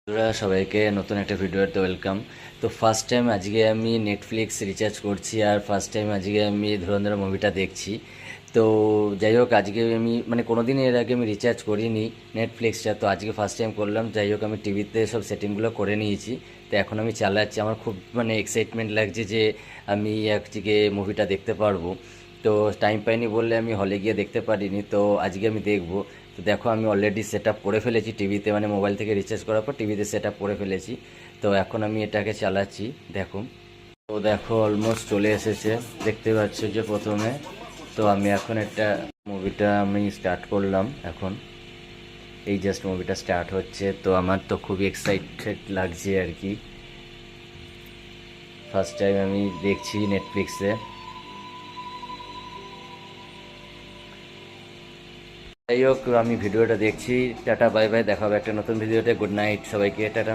বন্ধুরা সবাইকে নতুন একটা ভিডিওতে ওয়েলকাম। তো ফার্স্ট টাইম আজকে আমি নেটফ্লিক্স রিচার্জ করছি আর ফার্স্ট টাইম আজকে আমি ধুরন্ধর মুভিটা দেখছি। তো যাই হোক, আজকে আমি কোনো দিন এর আগে আমি রিচার্জ করিনি নেটফ্লিক্সটা, তো আজকে ফার্স্ট টাইম করলাম। যাই হোক, আমি টিভিতে সব সেটিংগুলো করে নিয়েছি, তো এখন আমি চালাচ্ছি। আমার খুব এক্সাইটমেন্ট লাগছে যে আমি আজকে মুভিটা দেখতে পারবো। তো টাইম পাইনি বললে আমি হলে গিয়ে দেখতে পারিনি, তো আজকে আমি দেখবো। তো দেখো, আমি অলরেডি সেট আপ করে ফেলেছি টিভিতে, মোবাইল থেকে রিচার্জ করার পর টিভিতে সেট আপ করে ফেলেছি। তো এখন আমি এটাকে চালাচ্ছি, দেখো। তো দেখো, অলমোস্ট চলে এসেছে, দেখতে পাচ্ছ যে প্রথমে। তো আমি এখন মুভিটা আমি স্টার্ট করলাম এখন। এই জাস্ট মুভিটা স্টার্ট হচ্ছে, তো আমার তো খুবই এক্সাইটেড লাগছে আর কি। ফার্স্ট টাইম আমি দেখছি নেটফ্লিক্সে। যাই হোক, আমি ভিডিওটা দেখছি। টাটা বাই বাই, দেখা হবে একটা নতুন ভিডিওতে। গুড নাইট সবাইকে, টাটা।